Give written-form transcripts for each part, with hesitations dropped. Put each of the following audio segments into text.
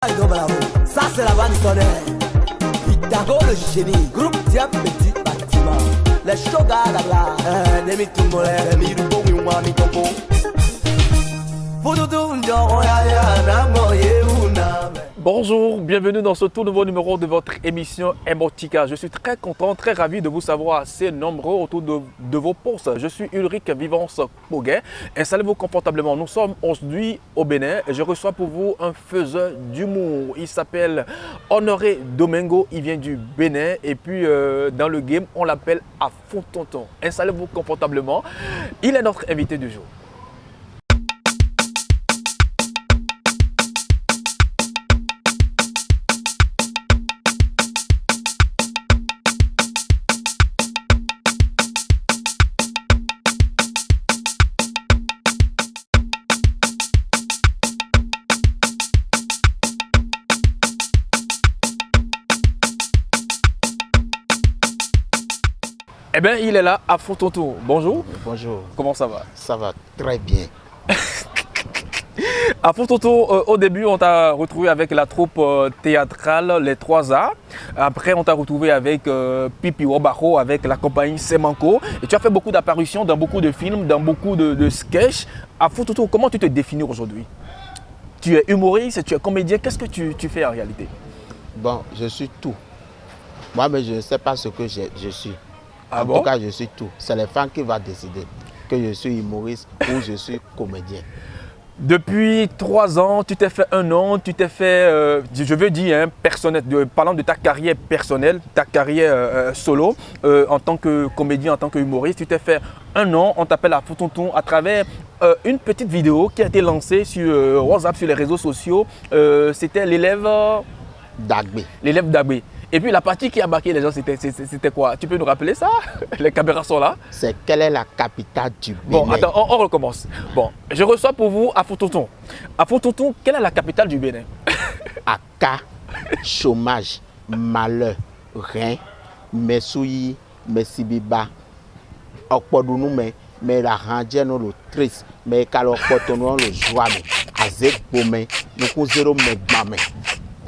Bravo. Ça c'est la voix du tonnerre. Pythagore le génie. Groupe Diab Petit Bâtiment. Les Shogas là. Demi Tumole. Demi Rubo Wami Topo. Bonjour, bienvenue dans ce tout nouveau numéro de votre émission Emotica. Je suis très content, très ravi de vous savoir assez nombreux autour de vos postes. Je suis Ulrich Vivance Poguet. Installez-vous confortablement. Nous sommes aujourd'hui au Bénin et je reçois pour vous un faiseur d'humour. Il s'appelle Honoré Domingo. Il vient du Bénin et puis dans le game, on l'appelle Afou Tonton. Installez-vous confortablement. Il est notre invité du jour. Eh bien, il est là, Afou Tonton. Bonjour. Bonjour. Comment ça va? Ça va très bien. Afou Tonton, au début, on t'a retrouvé avec la troupe théâtrale Les 3A. Après, on t'a retrouvé avec Pipi Wabaro, avec la compagnie Semanco. Et tu as fait beaucoup d'apparitions dans beaucoup de films, dans beaucoup de sketchs. Afou Tonton, comment tu te définis aujourd'hui? Tu es humoriste, tu es comédien. Qu'est-ce que tu fais en réalité? Bon, je suis tout. Moi, mais je ne sais pas ce que je suis. Ah en bon? tout cas, je suis tout. C'est les fans qui vont décider que je suis humoriste ou je suis comédien. Depuis 3 ans, tu t'es fait un nom, tu t'es fait, je veux dire, hein, personnel, parlant de ta carrière personnelle, ta carrière solo, en tant que comédien, en tant que humoriste, tu t'es fait un nom, on t'appelle Afou Tonton à travers une petite vidéo qui a été lancée sur WhatsApp, sur les réseaux sociaux. C'était l'élève Dagbé. L'élève Dagbé. Et puis la partie qui a marqué les gens, c'était quoi? Tu peux nous rappeler ça? Les caméras sont là. C'est quelle est la capitale du Bénin? Bon, attends, on recommence. Bon, je reçois pour vous Afou Tonton. Afou Tonton, quelle est la capitale du Bénin? Aka, chômage, malheur, rien, Messoui, Messibiba, Okpodounou, mais la randienne, le triste, mais Kalokpotonou, le joie, Azek Bomé, nous zéro mais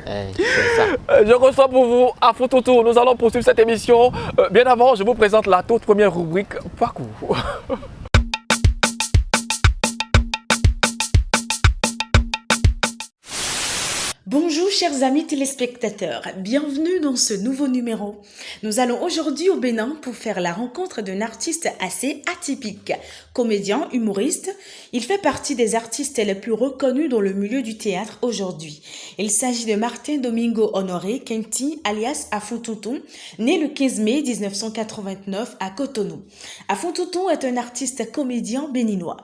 c'est ça. Je reçois pour vous Afou Tonton. Nous allons poursuivre cette émission. Bien avant, je vous présente la toute première rubrique Parcours. Bonjour chers amis téléspectateurs, bienvenue dans ce nouveau numéro. Nous allons aujourd'hui au Bénin pour faire la rencontre d'un artiste assez atypique. Comédien, humoriste, il fait partie des artistes les plus reconnus dans le milieu du théâtre aujourd'hui. Il s'agit de Martin Domingo Honoré Kenti alias Afou Tonton, né le 15 mai 1989 à Cotonou. Afou Tonton est un artiste comédien béninois.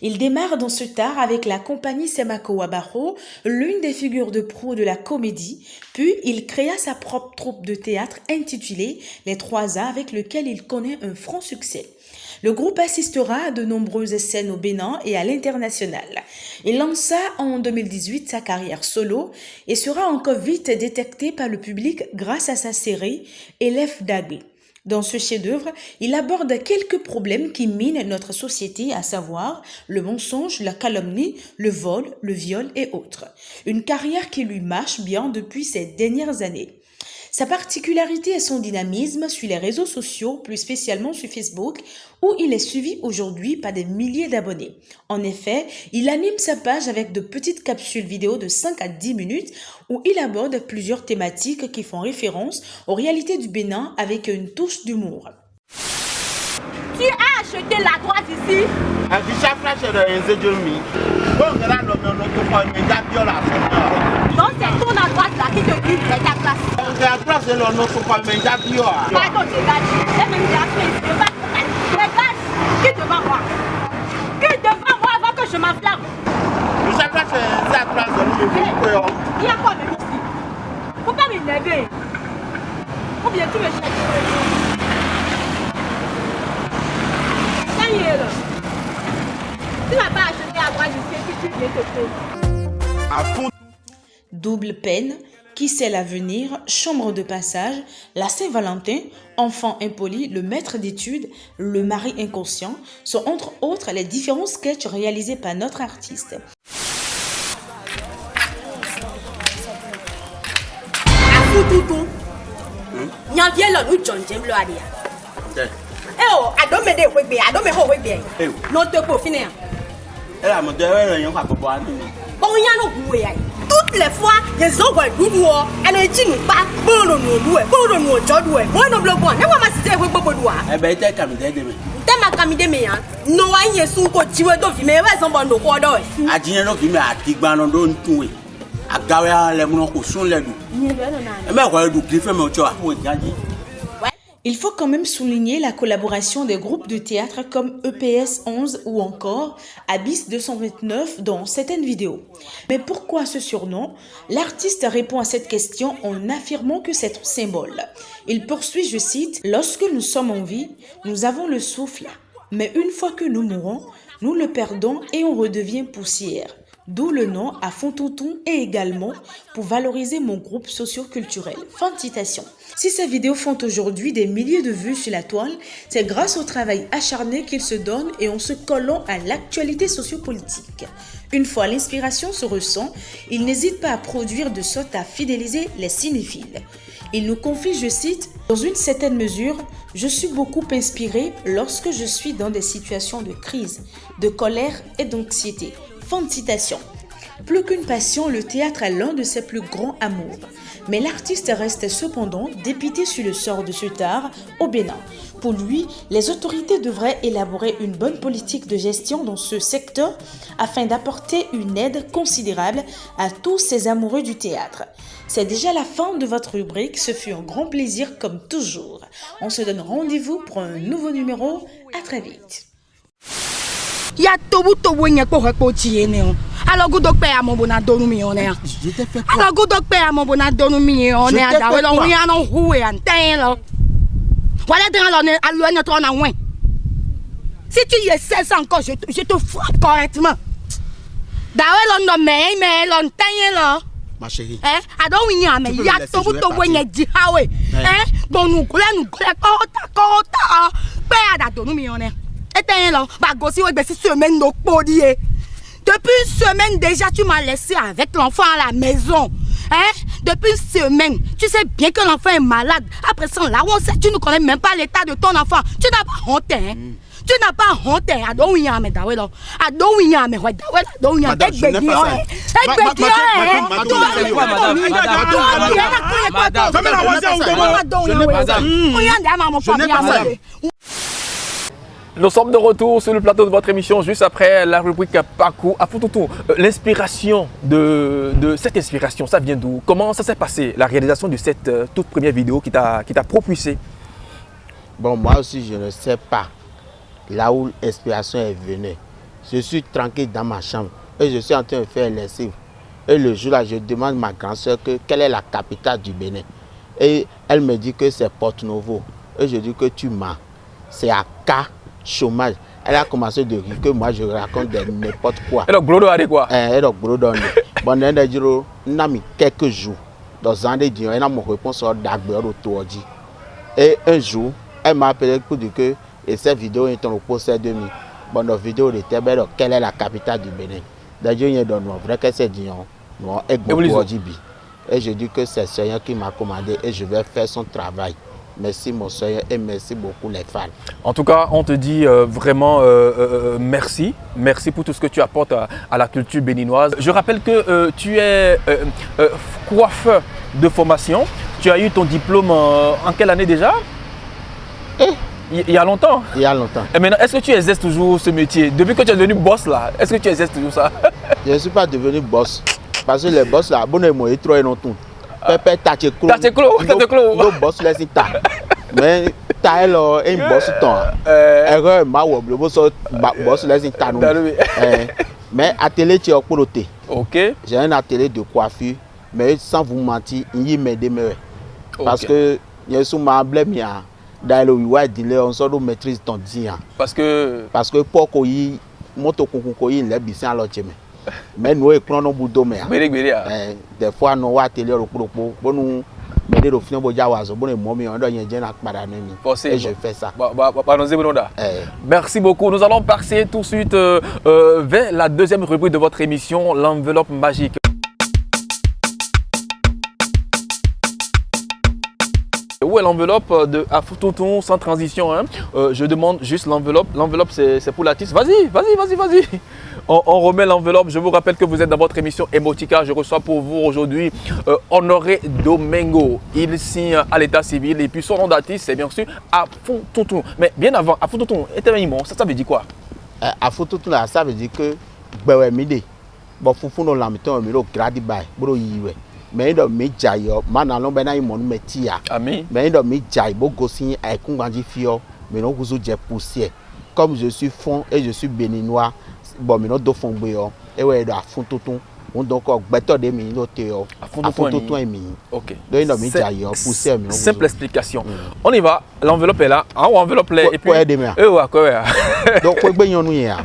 Il démarre dans ce art avec la compagnie Semanco Wabaro, l'une des figures de pro de la comédie, puis il créa sa propre troupe de théâtre intitulée Les 3A avec lequel il connaît un franc succès. Le groupe assistera à de nombreuses scènes au Bénin et à l'international. Il lança en 2018 sa carrière solo et sera encore vite détecté par le public grâce à sa série Élève Dagbé. Dans ce chef-d'œuvre, il aborde quelques problèmes qui minent notre société, à savoir le mensonge, la calomnie, le vol, le viol et autres. Une carrière qui lui marche bien depuis ces dernières années. Sa particularité est son dynamisme sur les réseaux sociaux, plus spécialement sur Facebook, où il est suivi aujourd'hui par des milliers d'abonnés. En effet, il anime sa page avec de petites capsules vidéo de 5 à 10 minutes où il aborde plusieurs thématiques qui font référence aux réalités du Bénin avec une touche d'humour. Tu as acheté la droite ici? Donc c'est ton à droite là qui te dit c'est ta place. Pardon, tu regardes, qui devant moi? Qui devant moi avant que je m'enflamme? Il y a quoi même ici? Faut pas m'énerver. Ou bien tu me cherches? Tu n'as pas acheté à droite ici et puis tu viens te faire. Double peine, Qui sait l'avenir, Chambre de passage, La Saint-Valentin, Enfant impoli, Le maître d'études, Le mari inconscient sont entre autres les différents sketchs réalisés par notre artiste. tout. Il y a bien là, nous, John James, le Adia. Eh oh, I don't make it with me, I don't make it with me. Non, te pour finir. Elle a monté un yon à pouvoir. Bon, il y a nos bouées. Toutes les fois, les hommes vont nous voir. Elle ne dit pas, bon, nous doués, bon, nous doués, bon, nous bloquons. Ne va pas citer avec beaucoup de doigts. Eh bien, t'es comme des demi. T'es ma camide, mais non, il y a sous côté, tu veux d'office, mais elle va s'en prendre au corps. A dit non, qui m'a tigban en don tout. A gawé les monos qui sont les deux. Mais quoi, du griffe, mais tu as pour gagner. Il faut quand même souligner la collaboration des groupes de théâtre comme EPS 11 ou encore Abyss 229 dans certaines vidéos. Mais pourquoi ce surnom? L'artiste répond à cette question en affirmant que c'est un symbole. Il poursuit, je cite, « Lorsque nous sommes en vie, nous avons le souffle. Mais une fois que nous mourons, nous le perdons et on redevient poussière. » D'où le nom à Fontonton et également pour valoriser mon groupe socio-culturel. Fin de citation. Si ces vidéos font aujourd'hui des milliers de vues sur la toile, c'est grâce au travail acharné qu'ils se donnent et en se collant à l'actualité sociopolitique. Une fois l'inspiration se ressent, ils n'hésitent pas à produire de sorte à fidéliser les cinéphiles. Il nous confie, je cite, « Dans une certaine mesure, je suis beaucoup inspiré lorsque je suis dans des situations de crise, de colère et d'anxiété. » Fin de citation. Plus qu'une passion, le théâtre est l'un de ses plus grands amours. Mais l'artiste reste cependant dépité sur le sort de cet art au Bénin. Pour lui, les autorités devraient élaborer une bonne politique de gestion dans ce secteur afin d'apporter une aide considérable à tous ces amoureux du théâtre. C'est déjà la fin de votre rubrique, ce fut un grand plaisir comme toujours. On se donne rendez-vous pour un nouveau numéro, à très vite. Ya tobu tobu nye ko ko tie ne o alo go dokpe ambo na donu mi one Je t'ai fait quoi? alo go dokpe ambo na donu mi one da we lo wi an huwe an ten lo wala den lo ne alo ne to na wen si tu y essaies encore je te frappe correctement da we lo no me lo ten lo Ma chérie. Ado wi nya me ya tobu tobu nye di hawe bonu kule nu kule ko ta pe ada donu mi one. Depuis une semaine déjà, tu m'as laissé avec l'enfant à la maison. Depuis une semaine, tu sais bien que l'enfant est malade. Après ça, là où on sait, tu ne connais même pas l'état de ton enfant. Tu n'as pas honte, Tu n'as pas honte, Madame, je n'ai pas ça. Nous sommes de retour sur le plateau de votre émission juste après la rubrique Pakou à Fontonton. L'inspiration de cette inspiration, ça vient d'où? Comment ça s'est passé, la réalisation de cette toute première vidéo qui t'a propulsé? Bon, moi aussi, je ne sais pas là où l'inspiration est venue. Je suis tranquille dans ma chambre et je suis en train de faire les lessive. Et le jour-là, je demande à ma grand-soeur quelle est la capitale du Bénin. Et elle me dit que c'est Porto-Novo. Et je dis que tu mens. C'est à K. Chômage. Elle a commencé de rire que moi je raconte n'importe quoi. Elle a gros de quoi? Elle a gros de bon, elle a dit, on a mis quelques jours. Dans un des jours, elle a mon réponse d'Agbeur autour. Et un jour, elle m'a appelé pour dire que cette vidéo est en procès de nuit. Bon, notre vidéo était belle. Quelle est la capitale du Bénin? D'ailleurs, il y a dans nos vrais que c'est dit, non, et je dis que c'est Seigneur qui m'a commandé et je vais faire son travail. Merci mon Seigneur et merci beaucoup les fans. En tout cas, on te dit vraiment merci. Merci pour tout ce que tu apportes à la culture béninoise. Je rappelle que tu es coiffeur de formation. Tu as eu ton diplôme en quelle année déjà? Il y a longtemps. Il y a longtemps. Et maintenant, est-ce que tu exerces toujours ce métier? Depuis que tu es devenu boss là, est-ce que tu exerces toujours ça? Je ne suis pas devenu boss. Parce que les boss là, bon, ils trop longtemps. Pépé Tacheklo. Le boss laisse ta. Mais ta là, un boss ton. Erreur ma le boss laisse ta nous. Mais atelier tu es au côté. OK. J'ai un atelier de coiffure, mais sans vous mentir, il y m'aide mieux. Parce que il y a souvent blème ya. Dans le wide dealer, on sort de maîtrise ton dia. Parce que pour qu'on y moto qu'on y les bisins à l'autre. Mais nous écrans au bout de mer. Des fois nous atelier au propos. Bon nous mais au final bojawazo bon momi on doit y aller et je fais ça. Merci beaucoup. Nous allons passer tout de suite vers la deuxième rubrique de votre émission, l'enveloppe magique. Où est l'enveloppe de Afoutonton sans transition hein? Je demande juste l'enveloppe. L'enveloppe, c'est pour l'artiste. Vas-y. On remet l'enveloppe. Je vous rappelle que vous êtes dans votre émission Emotica. Je reçois pour vous aujourd'hui Honoré Domingo. Il signe à l'état civil et puis son nom d'artiste, c'est bien sûr Afoutonton. Mais bien avant, Afoutonton, ça veut dire quoi? Afoutonton, ça veut dire que bon fufu no lamito mi lo gradi bai bro yiwe me ndo mi jayo mana lo bena imonu metia ami me ndo mi jai bo gosi ai kunganji fio me no kuzu je poussière comme je suis fond et je suis béninois bon me no do fond gbe yo e we do Afoutonton on donc gbeto de mi lo te yo Afoutonton emi OK do ndo mi jayo poussière mi no simple explication on y va l'enveloppe est là en enveloppe là et puis donc ko gbe yonu ya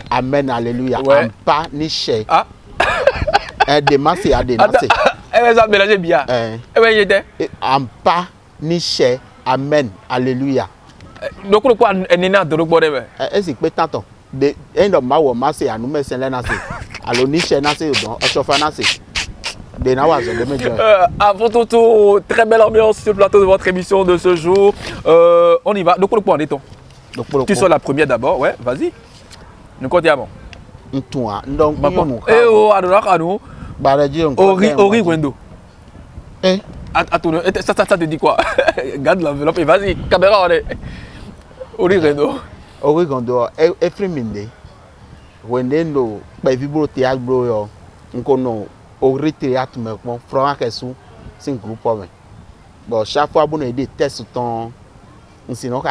Amen, alléluia. Ouais. Pas ni cher. Ah. Démassé à dénasser. Ça mélange bien. Pas ni cher. Amen, alléluia. Donc quoi nina de robore. Est-ce que tant de un ma wo massé à nous mais c'est là nassé. Alors ni cher nassé donc chauffe nassé. De nawazo de mejo. Afoutonton, très belle ambiance sur le plateau de votre émission de ce jour. On y va. Donc quoi en est-on? Tu sois la première d'abord, ouais, vas-y. Nous continuons. Donc, Ori Wendo. Attends, ça te dit quoi? Garde l'enveloppe et vas-y, caméra, on est. Ori Wendo. Ori Wendo, Efriminde. Wendendo, Bivibro Théâtre, Bro, Nkono, Ori Théâtre, mais bon, Franck Kessou, c'est un groupe. Bon, chaque fois, on a des tests sur ton. Sinon,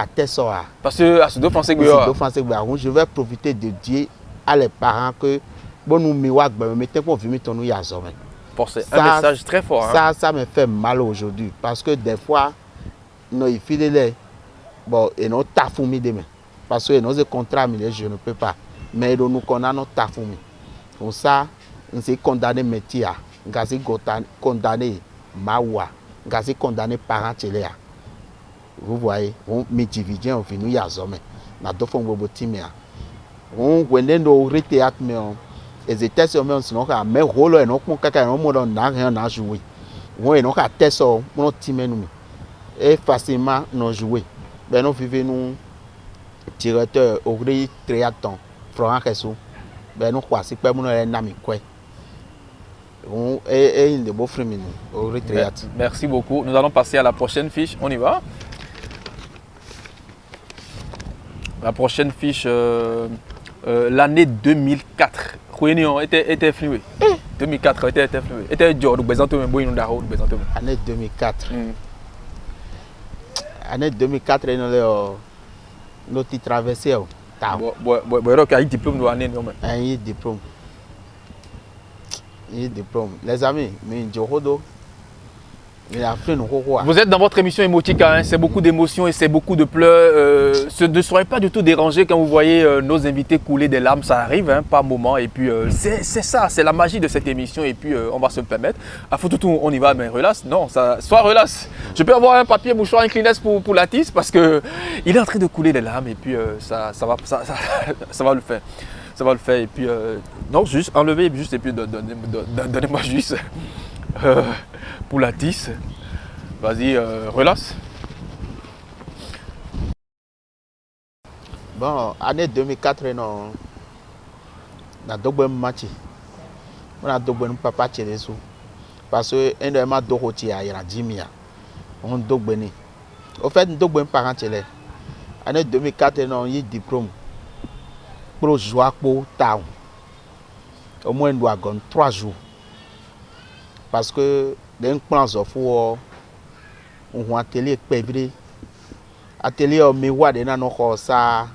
parce que à ce deux français, je vais profiter de dire à les parents que bon nous mettez pour vivre ton yazome. C'est un message très fort. Ça me fait mal aujourd'hui parce que des fois nos fidèles bon et nos tafoumi demain parce que nos contrats je ne peux pas mais nous connaissons nos tafoumi. Pour ça on s'est condamné métier, on s'est condamné mawa, on s'est condamné parents télé. Vous voyez, on met division au vinu yazome. Na do fon bobo timia. On wendendo au théâtre mais les états sur mais sinon ka mais rôle non kon kaka non mo don na rien na jouer. On non ka teso mon timé nous. Et facilement non jouer. Ben non vivez nous directeur au théâtre Florent Kessou. Ben non quoi c'est pas mon nami quoi. On et il de beau frère au théâtre. Merci beaucoup. Nous allons passer à la prochaine fiche. On y va. La prochaine fiche, l'année 2004. Réunion était fluée. 2004 était fluée. Était dur. Année 2004. Année 2004, nous avons traversé. Il y a un diplôme de l'année. Un diplôme. Les amis, mais vous êtes dans votre émission Emotica, hein, c'est beaucoup d'émotions et c'est beaucoup de pleurs. Ne soyez pas du tout dérangés quand vous voyez nos invités couler des larmes, ça arrive hein, par moment. Et puis c'est ça, c'est la magie de cette émission et puis on va se le permettre. Afoutonton, on y va, mais relax, non, sois relax. Je peux avoir un papier mouchoir, un Kleenex pour l'artiste parce qu'il est en train de couler des larmes et puis ça va le faire. Ça va le faire et puis non, juste enlever juste et puis donnez-moi juste. Pour l'artiste, vas-y, relax. Bon, année 2004, non, on a deux bons matchs. On a deux bons papas Tchélésou. Parce que un de mes deux routiers, il y a 10 000. On a deux bons. Au fait, deux bons parents Tchélésou. Année 2004, non, il y a diplôme. Pour jouer pour Town. Au moins, on doit gagner 3 jours. Parce que d'un plan de fou, on a atelier pévré, atelier au miroir de notre ça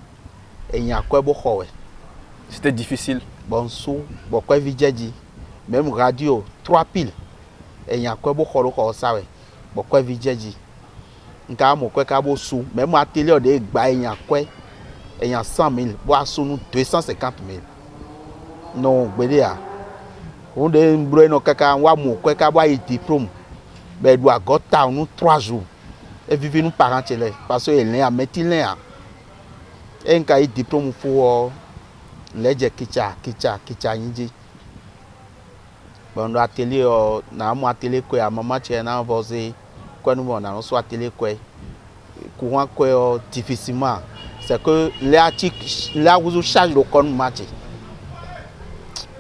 et il y a quoi beaucoup. C'était difficile. Bon sou, bon quoi vidéo, même radio 3 piles et il y a quoi beaucoup le ça ouais, bon quoi vidéo. Nka mo quoi cabo sou, même atelier de gba il y a quoi et il y a 100 000, bois sous nous 250 000. Non, bédéa. On a brûlé nos caca, on a mon quoi boire diplôme. Ben doit gotta nous 3 jours. Et vivre nous parents parce que il a mettre là. Et quand il diplôme pour les kicha yindi. Bon, le atelier, na mon atelier quoi, à maman tiens na posé quoi nous on a soit atelier quoi, courant quoi difficilement. C'est que les articles, là vous charge le con match.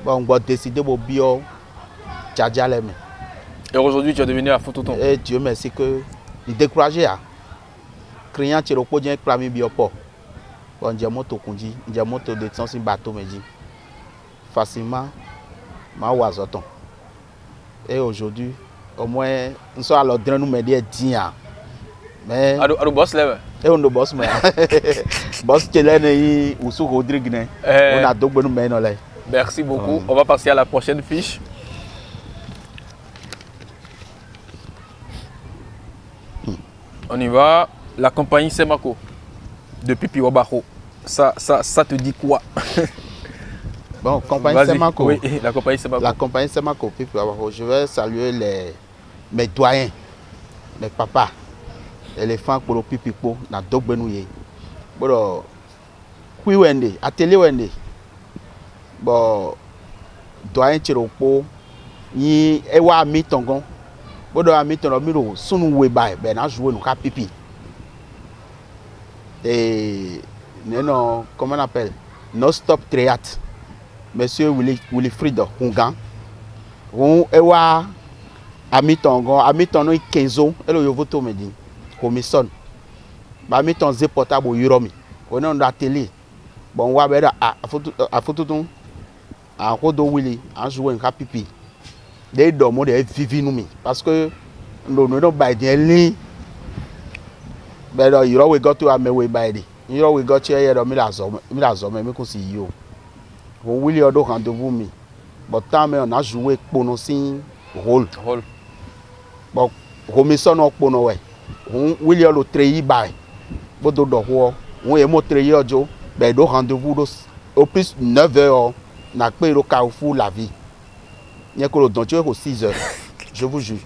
Bon, on va décider de bio, tchadja les mains. Et aujourd'hui, tu es devenu à Fototon. Et Dieu merci que il découragé à. Criant tu le peux dire que bio pas. Bon, j'ai moto conduit, j'ai moto de sens bateau me dit facilement ma oiseauton. Et aujourd'hui, au moins, nous sommes à l'ordre de nous médier 10 ans. Mais. Ado boss là. Et on ne bosse mais. Boss qui est là, ou sous Rodrigue, on a deux bonnes mains là. Merci beaucoup. On va passer à la prochaine fiche. On y va. La compagnie Semako depuis Piwabaro. Ça te dit quoi? Bon, compagnie Semako. Oui, la compagnie Semako. La compagnie Semako, je vais saluer mes doyens, mes papas, éléphants pour le pipipo, na dogbenouye. Bon, kui wende, atelier wende. Bon, doyen Chiropo, ni ewa mi tongon. Bon, doyen mi tongon, miro sunu weba, ben a joué nous pipi. Et non, comment on appelle? No Stop Triat. Monsieur Wilfried Hungan. On ewa amitongo, amitongo 15 ans, et le yovoto me dit, commission. Amiton zé portable au Yuromi. On est dans la télé. Bon, on va voir à photo à Rodo Willy, à jouer un pipi. Des domos de vivi nous parce que nous n'avons pas de but you know we got to have me way by the. You know we got here the milazome me ko si yo. Wo Willy odo rendez-vous mi. But time on a joué pono sin rôle. Bon, commission no pono we. Willy lo treyi by. Bodo do ho. On e mo treyi ojo. Ben do rendez-vous au plus 9 heures na pe lo Carrefour la vie. N'y a que le don tu es au 6 heures. Je vous jure.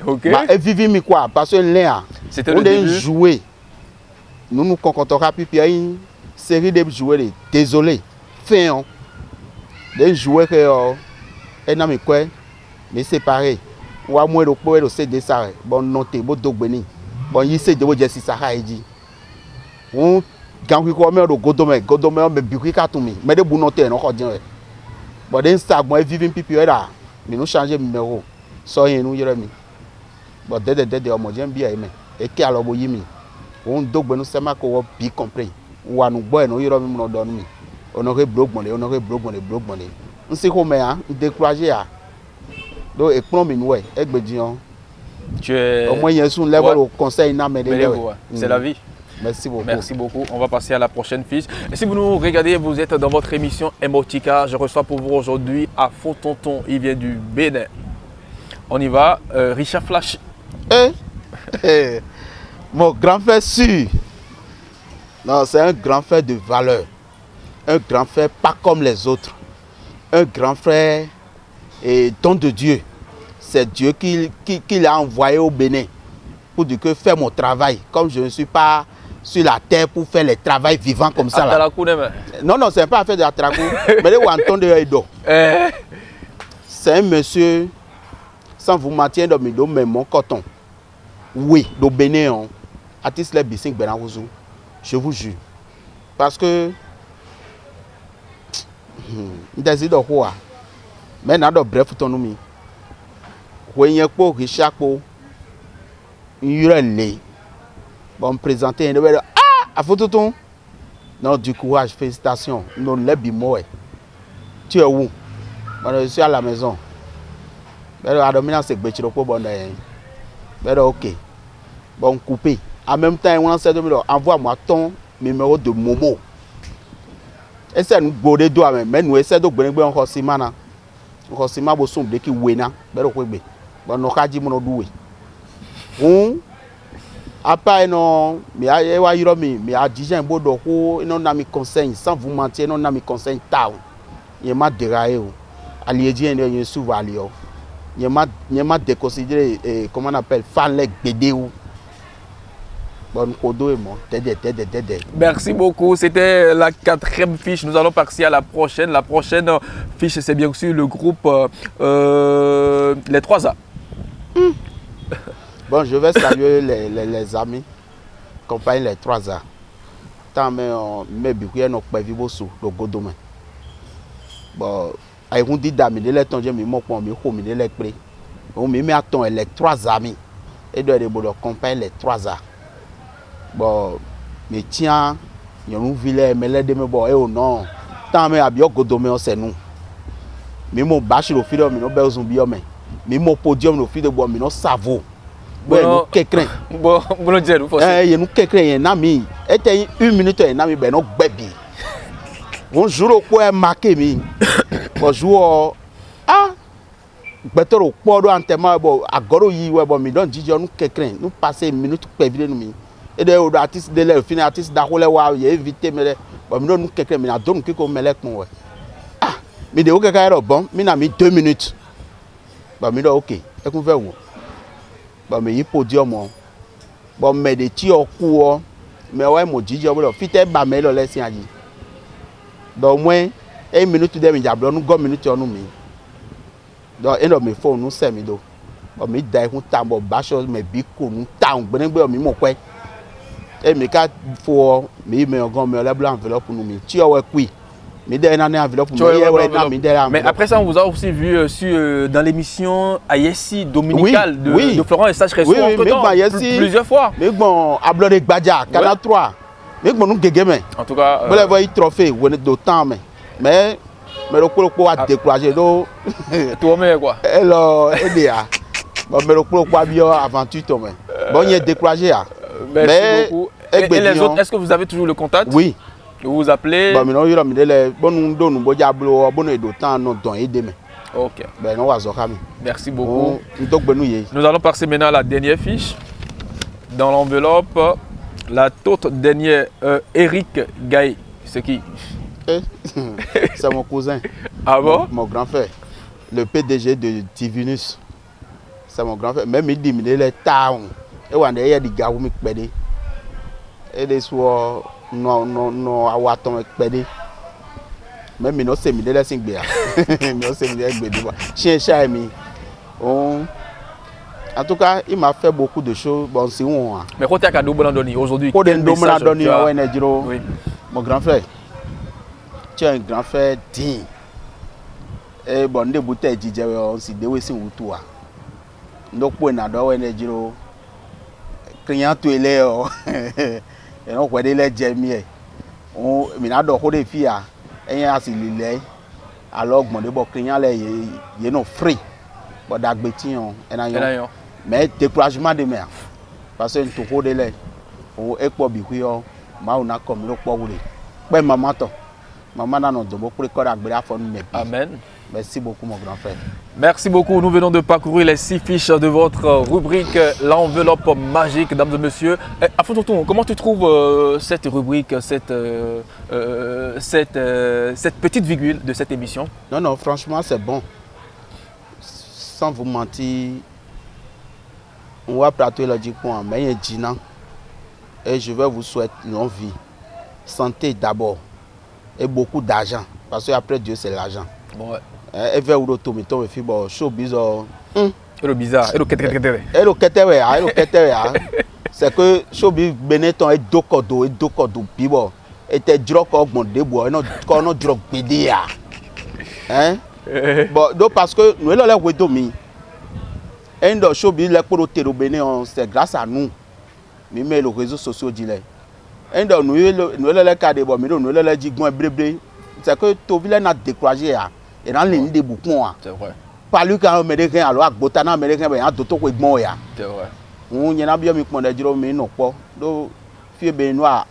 OK. Bah vivi mi quoi parce que là c'était le début. Jouer. Nous nous concordons puis il y a une série de joueurs désolé. Fin des joueurs que et na mi quoi mais séparés. Ou à moins le poète c'est de ça. Bon noté bon dogbeni. Bon il sait de vous dire si ça a dit. On quand il come au Godome me bikui katumi. Mais de bon noté non ko dire. Bon den ça moi vivre pipi là. Mais nous changer numéro. So yen nous yere mi. Bon de o mo je bien aimé. Et qui alors bo yimi. On dogbe nous sema ko bi compris. Wa nu gbo e no yere mi no don mi. Honoré blogbonde. On sait comment hein, décourager à. Donc et prend mi nou e gbedian. Tu es au moins il y a son level au conseil na me de. C'est la vie. Merci beaucoup. Merci beaucoup. On va passer à la prochaine fiche. Et si vous nous regardez, vous êtes dans votre émission Emotica. Je reçois pour vous aujourd'hui à Fotonton. Il vient du Bénin. On y va. Richard Flash. Mon grand frère sûr. Non, c'est un grand frère de valeur. Un grand frère pas comme les autres. Un grand frère et don de Dieu. C'est Dieu qui l'a envoyé au Bénin pour dire que faire mon travail. Comme je ne suis pas sur la terre pour faire les travails vivants comme ça. Là. Non, c'est pas faire de la tracou. Mais les Wanton de Edo. C'est un monsieur, sans vous mentir, dans mes dos, mais mon coton. Oui, au Bénin, artiste les Bissing Benarouzou. Je vous jure. Parce que. Des idées quoi. Mais n'a pas bref autonomie. Oui, il y a pour Richard pour. Il y a les. Bon, présenter un à photo. Non, du courage, félicitations. Non, les bimois. Tu es où? Je suis à la maison. Mais la dominance c'est que bon mais ok. Bon, coupé. En même temps, on sait envoie-moi ton numéro de Momo. Et c'est nous godé doigt mais nous essaie de bonner encore simana. Encore simana bo sombre qui wena. Mais ok be. Bon, no kaji mo doué. On après non, mais ayewa yiromi, mais a déjà un beau doko, non na mi conseil sans vous mentir, non na mi conseil taw. Il m'a déraillé. Aliédien ne souvent alio. Il m'a déconsidéré comment on appelle fan leg BD ou Bon, Kodo et moi, Merci beaucoup. C'était la 4e fiche. Nous allons passer à la prochaine. La prochaine fiche, c'est bien sûr le groupe les 3A. Bon, je vais saluer les amis, compagnie les 3A. Tant mais bien nous pas vivre sous le Godome. Bon, ay on dit d'amener les temps j'ai mis mon point mi hominer les prix. On me met à ton les 3 amis et de les compagnie les 3A. Bon, mais tiens, il y a une ville mais les demi bon et oh non. Tant mais abio Godome on c'est nous. Mais mon bâche le fil de nos zombies mais mon podium le fil de bois mais non savo. Bon, quelqu'un. Bon, dire nous il y a nous quelqu'un un ami. Était 1 minute un ami ben non baby. Bonjour au quoi marqué mi. Bonjour. Ah. Better au podo antema bo agoro yi we bo mi don jijo nous quelqu'un. Nous passer 1 minute pévile nous. Et de artiste de le fin artiste da kole wa ye invité me bo mi don nous quelqu'un mi na don ki ko melek mon we. Ah. Mi de o quelqu'un ero bon, mi na mi 2 minutes. Ba mi do OK. E kun fe wo. Ba me yi podium o. Ba me de ti oku o. Me wa mo jijo bo fite ba me lo lesin aji. Donc moins 1 minute de mi jablo nu go minute onu mi. Donc end of my phone nu se mi do. Ba mi dai hun ta bo ba so me bi ko nu ta un gbenegbe mi mo kwe. E mi ka fo mi me ogan me le blanc enveloppe nu mi. Ti o we kui. Mais après ça, on vous a aussi vu dans l'émission Ayessi dominicale de Florent et Sage Resto plusieurs fois. Mais bon, Ablore Gbadja, Canal 3. Mais bon, nous gégémé. En tout cas, vous l'avez trophée, vous êtes d'autant, mais le coup a découragé. Toi, mais quoi? Alors, mais le coup a bien aventure, toi, bon, il est découragé. Merci beaucoup. Et les autres, est-ce que vous avez toujours le contact? Oui. Vous appelez. Ok. Merci beaucoup. Nous allons passer maintenant à la dernière fiche. Dans l'enveloppe, la toute dernière, Eric Gaye. C'est qui? C'est mon cousin. Ah bon? Mon grand frère. Le PDG de Divinus. C'est mon grand frère. Même il dit, il est tard. Et on a des gars qui me pédent. Et des soirs. Non, awaton expédé. Même non, c'est mi de la singbe. Non, c'est mi de expédé. Chien chat mi. En tout cas, il m'a fait beaucoup de choses. Bon, c'est où. Mais quand tu as cadeau Bolandoni aujourd'hui, mon grand frère. Tu es un grand frère digne. Et bon, des bouteilles DJ, on s'y déwé si ou toi. Donc pour nado ouais nejiro. Client tu est et non quoi les jamie on minado ko de fia en asilile alors mon de bo client les ye no free bo dagbeti on enayon mais découragement de mer parce que tout ko de les o epo bi hu yo ma una comme lo po wule pe maman to maman na no do bo pre ko agbere afo nu me. Amen. Merci beaucoup mon grand frère. Merci beaucoup. Nous venons de parcourir les 6 fiches de votre rubrique l'enveloppe magique, dames et messieurs. Afonso, comment tu trouves cette rubrique, cette petite virgule de cette émission? Non, franchement, c'est bon. Sans vous mentir, on va pratiquer le point, mais il y a Gina. Et je vais vous souhaiter longue vie, santé d'abord, et beaucoup d'argent. Parce qu'après Dieu, c'est l'argent. Ouais. Et vers où l'automito, il faut showbiz. Et le bizarre, et le ketere. C'est que showbiz Benetton est deux cordeaux, pibo. Et t'es drôle comme mon débois, et non drôle pédia. Hein? Bon, donc parce que nous, là, les domi. Et dans showbiz, les pour le Bénin, c'est grâce à nous. Mais les réseaux sociaux disent. Et dans nous, les cas de bon, nous, les digons et c'est que tout le monde a découragé. Et dans les des boucons. C'est vrai. Pas lui quand américain alors botana américain ben d'autres ko gbon ya. C'est vrai. On y na bien mi pon de jiro mi no po. Do fie be no a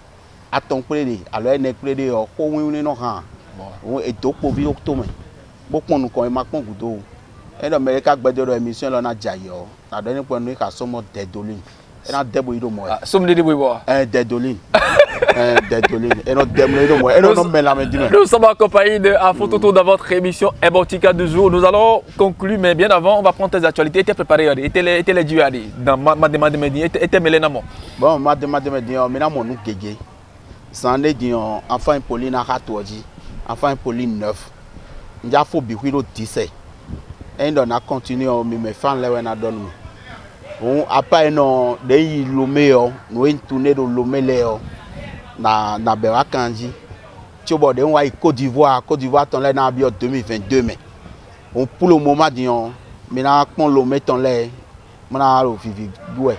aton prede alors ene prede o ko win no han. On e to po bi o to me. Bo pon nu ko e ma pon gudo. E do America gbede émission lo na jayo. Na do ni pon nu ka somo dedolin. E na debo ido mo. Somo debo bo. Dedolin. Désolé. Et non, désolé, moi. Et non, non, mais la main. Nous sommes accompagnés de Afototo dans votre émission Emotica du jour. Nous allons conclure, mais bien avant, on va prendre tes actualités. Était préparé, était les dieux dans ma demande de médias, était mêlé dans mon. Bon, ma demande de médias, maintenant mon nous kégué. Ça en est dit, enfin Pauline a ratouadi, enfin Pauline 9. Il a faut bihuilo 17. Et on a continué, mais mes fans là, on a donné. On après non, des loméo, nous une tournée de loméléo. Na Bera Kanji. Tu vois, on va Côte d'Ivoire ton là dans 2022 mais pour le moment disons maintenant qu'on le met en l'air maintenant au vivi ouais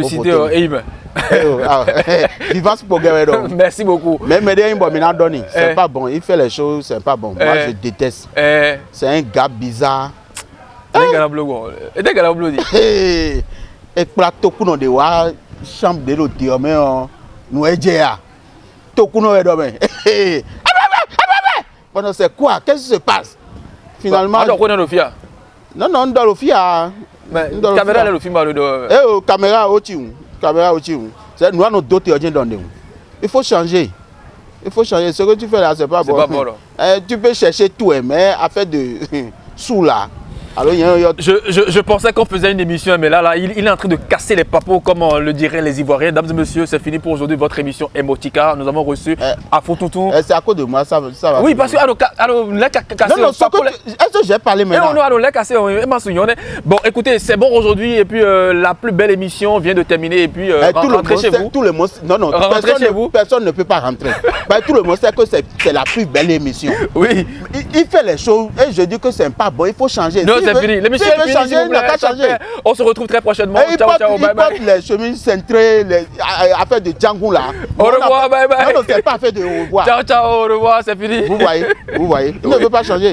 Vivance pour gagner. Merci beaucoup. Mais il maintenant donné c'est pas bon, il fait les choses c'est pas bon. Moi je déteste. C'est un gars bizarre. Et plateau pour de wa chambre de l'hôtel mais nous est Tokuno est demain. Bon, c'est quoi? Qu'est-ce qui se passe? Finalement. Non, non, dans le FIA. Caméra, le film, caméra, caméra, c'est nous, nos dotés, il faut changer. Il faut changer. Ce que tu fais là, c'est pas bon. Tu peux chercher tout, mais affaire de sous là. Alors, je pensais qu'on faisait une émission, mais là il est en train de casser les papos, comme le diraient les Ivoiriens. Dames et messieurs, c'est fini pour aujourd'hui votre émission Emotica. Nous avons reçu Afototo. C'est à cause de moi, ça va. Oui, parce que est-ce que j'ai parlé maintenant? Bon, écoutez, c'est bon aujourd'hui, et puis la plus belle émission vient de terminer, et puis rentrez chez vous. Tout le monde, non, personne ne peut pas rentrer. Tout le monde sait que c'est la plus belle émission. Oui. Il fait les choses, et je dis que c'est pas bon, il faut changer. Non, c'est fini. L'émission est finie, s'il vous plaît. On se retrouve très prochainement. Ciao, ciao, bye bye. Les chemins cintrés, les affaires de Django là. Au revoir, bye bye. Non, c'est pas fait de au revoir. Ciao, ciao, au revoir, c'est fini. Vous voyez, il ne veut pas changer.